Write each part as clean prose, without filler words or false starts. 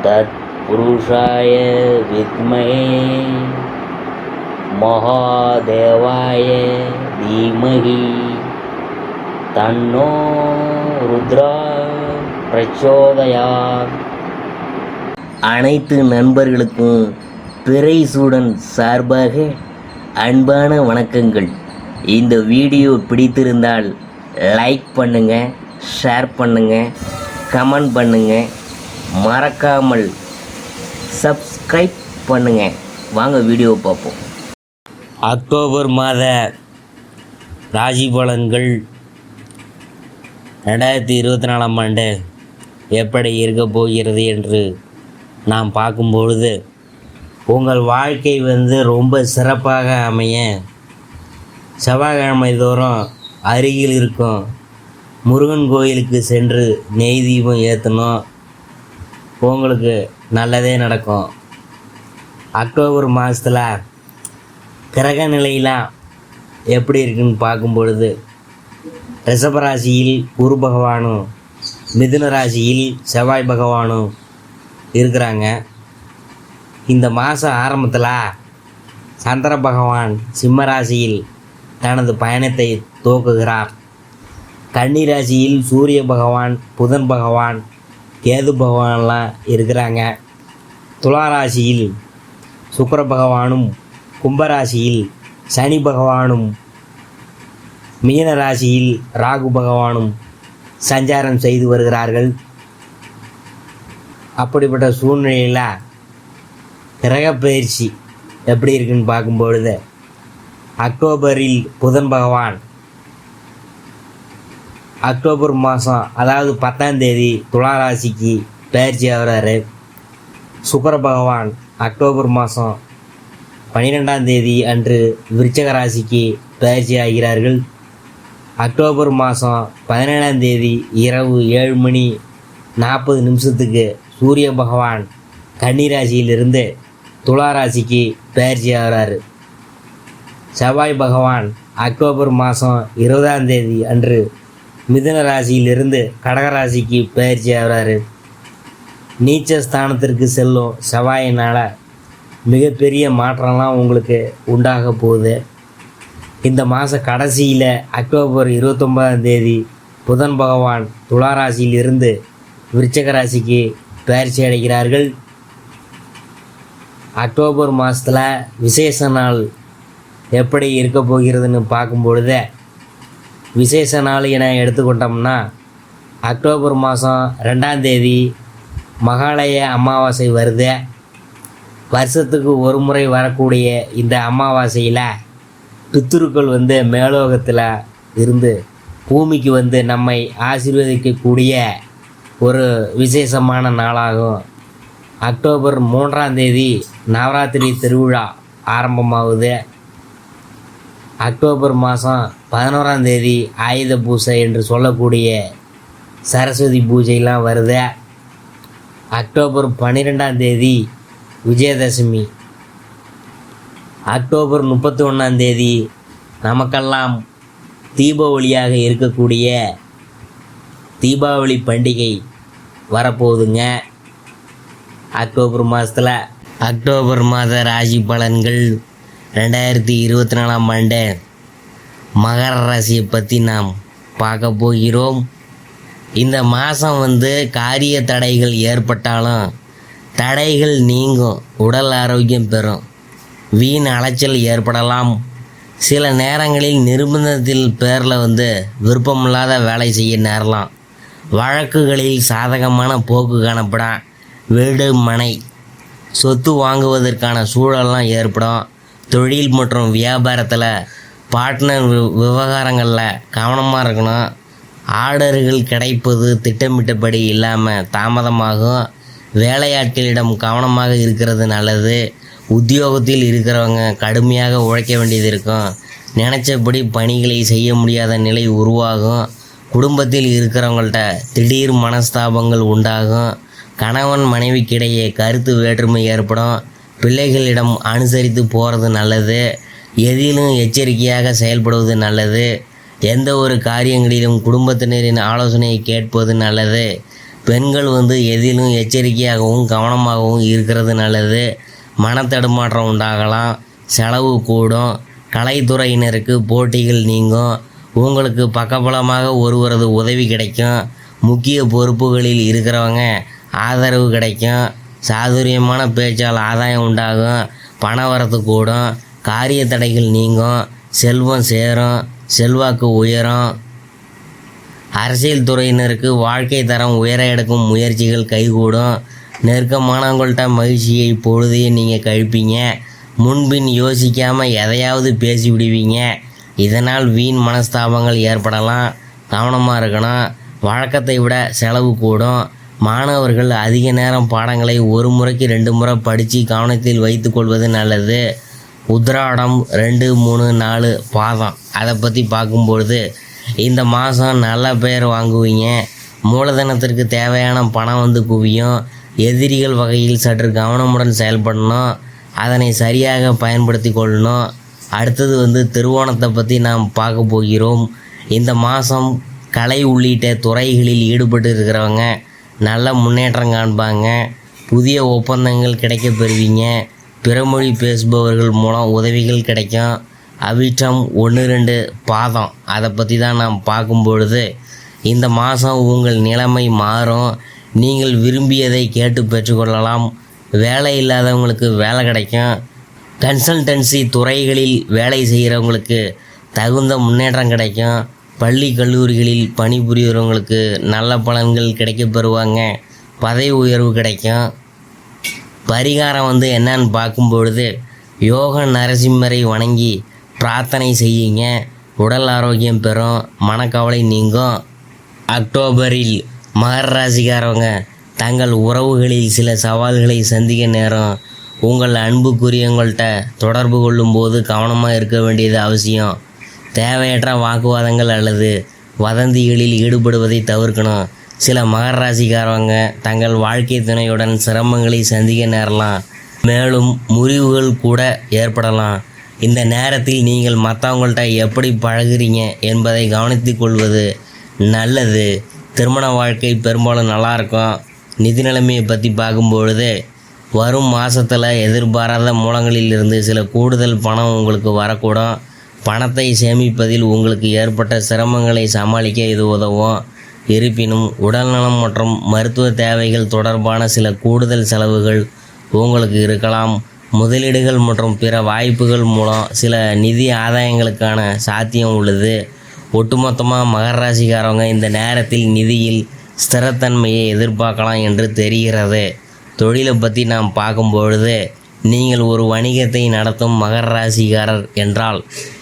तत्पुरुषाय विद्महे महादेवाय धीमहि तन्नो रुद्रा प्रचोदयात्. அனைத்து நண்பர்களுக்கும் பிறைசூடன் சார்பாக அன்பான வணக்கங்கள். இந்த வீடியோ பிடித்திருந்தால் லைக் பண்ணுங்கள், ஷேர் பண்ணுங்கள், கமெண்ட் பண்ணுங்கள், மறக்காமல் சப்ஸ்கிரைப் பண்ணுங்கள். வாங்க வீடியோ பார்ப்போம். அக்டோபர் மாத ராசி பலன்கள் 2024ஆம் ஆண்டு எப்படி இருக்க போகிறது என்று நாம் பார்க்கும்பொழுது, உங்கள் வாழ்க்கை ரொம்ப சிறப்பாக அமைய செவ்வாய்க்கிழமை தோறும் அருகில் இருக்கும் முருகன் கோயிலுக்கு சென்று நெய் தீபம் ஏற்றணும். உங்களுக்கு நல்லதே நடக்கும். அக்டோபர் மாதத்தில் கிரக நிலையெல்லாம் எப்படி இருக்குன்னு பார்க்கும் பொழுது, ரிஷபராசியில் குரு பகவானும் மிதுன ராசியில் செவ்வாய் பகவானும் இருக்கிறாங்க. இந்த மாதம் ஆரம்பத்தில் சந்திர பகவான் சிம்ம ராசியில் தனது பயணத்தை துவக்குகிறார். கன்னி ராசியில் சூரிய பகவான், புதன் பகவான், கேது பகவான்லாம் இருக்கிறாங்க. துலா ராசியில் சுக்கிர பகவானும், கும்பராசியில் சனி பகவானும், மீன ராசியில் ராகு பகவானும் சஞ்சாரம் செய்து வருகிறார்கள். அப்படிப்பட்ட சூழ்நிலையில் கிரக பயிற்சி எப்படி இருக்குன்னு பார்க்கும்பொழுது, அக்டோபரில் புதன் பகவான் அக்டோபர் மாதம் அதாவது 10ஆம் தேதி துலா ராசிக்கு பயிற்சி ஆகிறாரு. சுக்கிர பகவான் அக்டோபர் மாதம் 12ஆம் தேதி அன்று விருச்சிக ராசிக்கு பயிற்சி ஆகிறார்கள். அக்டோபர் மாதம் 17ஆம் தேதி இரவு 7:40 சூரிய பகவான் கன்னி ராசியிலிருந்து துலா ராசிக்கு பயிற்சி ஆகிறாரு. செவ்வாய் பகவான் அக்டோபர் மாதம் 20ஆம் தேதி அன்று மிதுன ராசியிலிருந்து கடகராசிக்கு பயிற்சி ஆகிறாரு. நீச்ச ஸ்தானத்திற்கு செல்லும் செவ்வாயினால் மிகப்பெரிய மாற்றம்லாம் உங்களுக்கு உண்டாக போகுது. இந்த மாத கடைசியில் அக்டோபர் 29ஆம் தேதி புதன் பகவான் துலா ராசியிலிருந்து விருச்சிக ராசிக்கு பயிற்சி அடைகிறார்கள். அக்டோபர் மாதத்தில் விசேஷ நாள் எப்படி இருக்க போகிறதுன்னு பார்க்கும்பொழுது, விசேஷ நாள் என எடுத்துக்கொண்டோம்னா, அக்டோபர் மாதம் 2ஆம் தேதி மகாலய அமாவாசை வருது. வருஷத்துக்கு ஒரு முறை வரக்கூடிய இந்த அமாவாசையில் பித்ருக்கள் மேலோகத்தில் இருந்து பூமிக்கு நம்மை ஆசீர்வதிக்கக்கூடிய ஒரு விசேஷமான நாளாகும். அக்டோபர் 3ஆம் தேதி நவராத்திரி திருவிழா ஆரம்பமாகுது. அக்டோபர் மாதம் 11ஆம் தேதி ஆயுத பூஜை என்று சொல்லக்கூடிய சரஸ்வதி பூஜைலாம் வருது. அக்டோபர் 12ஆம் தேதி விஜயதசமி. அக்டோபர் 31ஆம் தேதி நமக்கெல்லாம் தீபாவளியாக இருக்கக்கூடிய தீபாவளி பண்டிகை வரப்போகுதுங்க. அக்டோபர் மாதத்தில் அக்டோபர் மாத ராசி பலன்கள் 2024ஆம் ஆண்டு மகர ராசியை பற்றி நாம் பார்க்க போகிறோம். இந்த மாதம் காரிய தடைகள் ஏற்பட்டாலும் தடைகள் நீங்கும், உடல் ஆரோக்கியம் பெறும், வீண் அலைச்சல் ஏற்படலாம். சில நேரங்களில் நிர்பந்தத்தில் பேரில் விருப்பமில்லாத வேலை செய்ய நேரலாம். வழக்குகளில் சாதகமான போக்கு காணப்படும். வீடு, மனை, சொத்து வாங்குவதற்கான சூழலாம் ஏற்படும். தொழில் மற்றும் வியாபாரத்தில் பார்ட்னர் விவகாரங்களில் கவனமாக இருக்கணும். ஆர்டர்கள் கிடைப்பது திட்டமிட்டபடி இல்லாமல் தாமதமாகும். வேலையாட்களிடம் கவனமாக இருக்கிறது நல்லது. உத்தியோகத்தில் இருக்கிறவங்க கடுமையாக உழைக்க வேண்டியது இருக்கும். நினச்சபடி பணிகளை செய்ய முடியாத நிலை உருவாகும். குடும்பத்தில் இருக்கிறவங்கள்ட்ட திடீர் மனஸ்தாபங்கள் உண்டாகும். கணவன் மனைவிக்கிடையே கருத்து வேற்றுமை ஏற்படும். பிள்ளைகளிடம் அனுசரித்து போகிறது நல்லது. எதிலும் எச்சரிக்கையாக செயல்படுவது நல்லது. எந்த ஒரு காரியங்களிலும் குடும்பத்தினரின் ஆலோசனையை கேட்பது நல்லது. பெண்கள் வந்து எதிலும் எச்சரிக்கையாகவும் கவனமாகவும் இருக்கிறது நல்லது. மனத்தடுமாற்றம் உண்டாகலாம், செலவு கூடும், கலைத்துறையினருக்கு போட்டிகள் நீங்கும், உங்களுக்கு பக்கபலமாக ஒருவரது உதவி கிடைக்கும், முக்கிய பொறுப்புகளில் இருக்கிறவங்க ஆதரவு கிடைக்கும், சாதுரியமான பேச்சால் ஆதாயம் உண்டாகும், பணவரத்து கூடும், காரிய தடைகள் நீங்கும், செல்வம் சேரும், செல்வாக்கு உயரும். அரசியல் துறையினருக்கு வாழ்க்கை தரம் உயர எடுக்கும் முயற்சிகள் கைகூடும். நெருக்கமானவங்கள்ட்ட மகிழ்ச்சியை பொழுதையே நீங்கள் கழிப்பீங்க. முன்பின் யோசிக்காமல் எதையாவது பேசி விடுவீங்க. இதனால் வீண் மனஸ்தாபங்கள் ஏற்படலாம். கவனமாக இருக்கணும். வழக்கத்தை விட செலவு கூடும். மாணவர்கள் அதிக நேரம் பாடங்களை ஒரு முறைக்கு 2 முறை படித்து கவனத்தில் வைத்து கொள்வது நல்லது. உத்திராடம் 2, 3, 4 பாதம் அதை பற்றி பார்க்கும்பொழுது இந்த மாதம் நல்ல பெயர் வாங்குவீங்க. மூலதனத்திற்கு தேவையான பணம் வந்து குவியும். எதிரிகள் வகையில் சற்று கவனமுடன் செயல்படணும். அதனை சரியாக பயன்படுத்தி கொள்ளணும். அடுத்தது வந்து திருவோணத்தை பற்றி நாம் பார்க்க போகிறோம். இந்த மாதம் கலை உள்ளிட்ட துறைகளில் ஈடுபட்டு இருக்கிறவங்க நல்ல முன்னேற்றம் காண்பாங்க. புதிய ஒப்பந்தங்கள் கிடைக்க பெறுவீங்க. பிறமொழி பேசுபவர்கள் மூலம் உதவிகள் கிடைக்கும். அவிட்டம் 1, 2 பாதம் அதை பற்றி தான் நாம் பார்க்கும் பொழுது இந்த மாதம் உங்கள் நிலைமை மாறும். நீங்கள் விரும்பியதை கேட்டு பெற்றுக்கொள்ளலாம். வேலை இல்லாதவங்களுக்கு வேலை கிடைக்கும். கன்சல்டன்சி துறைகளில் வேலை செய்கிறவங்களுக்கு தகுந்த முன்னேற்றம் கிடைக்கும். பள்ளி கல்லூரிகளில் பணிபுரிகிறவங்களுக்கு நல்ல பலன்கள் கிடைக்க பெறுவாங்க. பதவி உயர்வு கிடைக்கும். பரிகாரம் வந்து என்னன்னு பார்க்கும்பொழுது யோக நரசிம்மரை வணங்கி பிரார்த்தனை செய்யுங்க. உடல் ஆரோக்கியம் பெறும். மனக்கவலை நீங்கும். அக்டோபரில் மகர ராசிக்காரவங்க தங்கள் உறவுகளில் சில சவால்களை சந்திக்க நேரம். உங்கள் அன்புக்குரியவங்கள்ட்ட தொடர்பு கொள்ளும்போது கவனமாக இருக்க வேண்டியது அவசியம். தேவையற்ற வாக்குவாதங்கள் அல்லது வதந்திகளில் ஈடுபடுவதை தவிர்க்கணும். சில மகர ராசிக்காரவங்க தங்கள் வாழ்க்கை துணையுடன் சிரமங்களை சந்திக்க நேரலாம். மேலும் முறிவுகள் கூட ஏற்படலாம். இந்த நேரத்தில் நீங்கள் மற்றவங்கள்ட்ட எப்படி பழகுறீங்க என்பதை கவனித்து கொள்வது நல்லது. திருமண வாழ்க்கை பெரும்பாலும் நல்லாயிருக்கும். நிதி நிலைமையை பற்றி பார்க்கும்பொழுது வரும் மாதத்தில் எதிர்பாராத மூலங்களிலிருந்து சில கூடுதல் பணம் உங்களுக்கு வரக்கூடும். பணத்தை சேமிப்பதில் உங்களுக்கு ஏற்பட்ட சிரமங்களை சமாளிக்க இது உதவும். இருப்பினும் உடல்நலம் மற்றும் மருத்துவ தேவைகள் தொடர்பான சில கூடுதல் செலவுகள் உங்களுக்கு இருக்கலாம். முதலீடுகள் மற்றும் பிற வாய்ப்புகள் மூலம் சில நிதி ஆதாயங்களுக்கான சாத்தியம் உள்ளது. ஒட்டுமொத்தமாக மகர ராசிக்காரவங்க இந்த நேரத்தில் நிதியில் ஸ்திரத்தன்மையை எதிர்பார்க்கலாம் என்று தெரிகிறது. தொழிலை பற்றி நாம் பார்க்கும்பொழுது நீங்கள் ஒரு வணிகத்தை நடத்தும் மகர ராசிக்காரர் என்றால்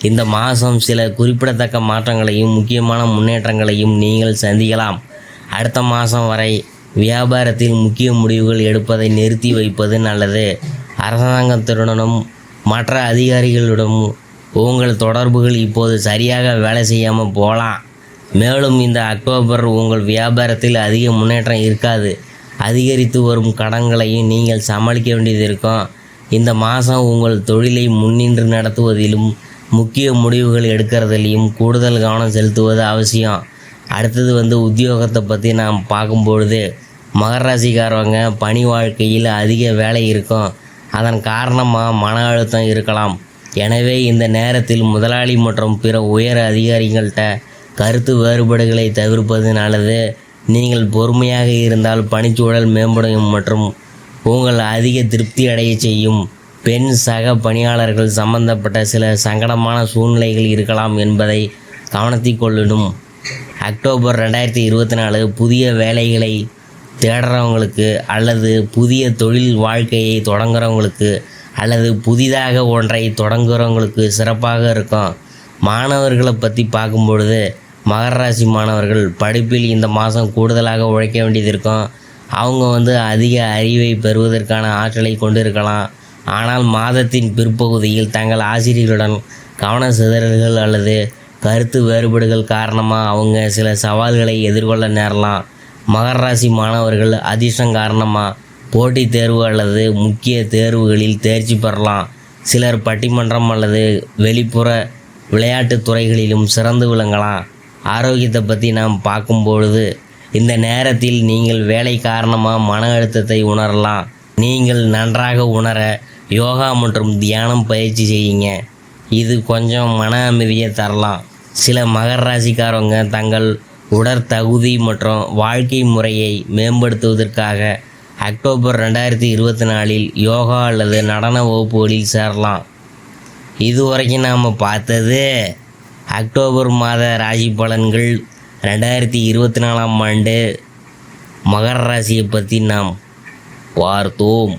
இந்த மாதம் சில குறிப்பிடத்தக்க மாற்றங்களையும் முக்கியமான முன்னேற்றங்களையும் நீங்கள் சந்திக்கலாம். அடுத்த மாதம் வரை வியாபாரத்தில் முக்கிய முடிவுகள் எடுப்பதை நிறுத்தி வைப்பது நல்லது. அரசாங்கத்துடனும் மற்ற அதிகாரிகளிடமும் உங்கள் தொடர்புகள் இப்போது சரியாக வேலை செய்யாமல் போகலாம். மேலும் இந்த அக்டோபர் உங்கள் வியாபாரத்தில் அதிக முன்னேற்றம் இருக்காது. அதிகரித்து வரும் கடன்களையும் நீங்கள் சமாளிக்க வேண்டியது இருக்கும். இந்த மாதம் உங்கள் தொழிலை முன்னின்று நடத்துவதிலும் முக்கிய முடிவுகள் எடுக்கிறதுலையும் கூடுதல் கவனம் செலுத்துவது அவசியம். அடுத்தது வந்து உத்தியோகத்தை பற்றி நாம் பார்க்கும்பொழுது மகர ராசிக்காரவங்க பணி வாழ்க்கையில் அதிக வேலை இருக்கும். அதன் காரணமாக மன அழுத்தம் இருக்கலாம். எனவே இந்த நேரத்தில் முதலாளி மற்றும் பிற உயர் அதிகாரிகள்கிட்ட கருத்து வேறுபாடுகளை தவிர்ப்பது நல்லது. நீங்கள் பொறுமையாக இருந்தால் பணிச்சூழல் மேம்படும் மற்றும் உங்கள் அதிக திருப்தி அடைய செய்யும். பெண் சக பணியாளர்கள் சம்பந்தப்பட்ட சில சங்கடமான சூழ்நிலைகள் இருக்கலாம் என்பதை கவனத்தில் கொள்ளணும். அக்டோபர் 2024 புதிய வேலைகளை தேடுறவங்களுக்கு அல்லது புதிய தொழில் வாழ்க்கையை தொடங்குறவங்களுக்கு அல்லது புதிதாக ஒன்றை தொடங்குறவங்களுக்கு சிறப்பாக இருக்கும். மாணவர்களை பற்றி பார்க்கும்பொழுது மகர ராசி மாணவர்கள் படிப்பில் இந்த மாதம் கூடுதலாக உழைக்க வேண்டியது இருக்கும். அவங்க அதிக அறிவை பெறுவதற்கான ஆற்றலை கொண்டிருக்கலாம். ஆனால் மாதத்தின் பிற்பகுதியில் தங்கள் ஆசிரியர்களுடன் கவன சிதறல்கள் அல்லது கருத்து வேறுபாடுகள் காரணமாக அவங்க சில சவால்களை எதிர்கொள்ள நேரலாம். மகர ராசி மாணவர்கள் அதிர்ஷ்டம் காரணமாக போட்டித் தேர்வு அல்லது முக்கிய தேர்வுகளில் தேர்ச்சி பெறலாம். சிலர் பட்டிமன்றம் அல்லது வெளிப்புற விளையாட்டுத் துறைகளிலும் சிறந்து விளங்கலாம். ஆரோக்கியத்தை பற்றி நாம் பார்க்கும்பொழுது இந்த நேரத்தில் நீங்கள் வேலை காரணமாக மன அழுத்தத்தை உணரலாம். நீங்கள் நன்றாக உணர யோகா மற்றும் தியானம் பயிற்சி செய்யுங்க. இது கொஞ்சம் மன அமைதியை தரலாம். சில மகர ராசிக்காரவங்க தங்கள் உடற்தகுதி மற்றும் வாழ்க்கை முறையை மேம்படுத்துவதற்காக அக்டோபர் 2024 யோகா அல்லது நடன வகுப்புகளில் சேரலாம். இதுவரைக்கும் நாம் பார்த்தது அக்டோபர் மாத ராசி பலன்கள். 2024 ஆண்டு மகர ராசியை பற்றி நாம் பார்த்தோம்.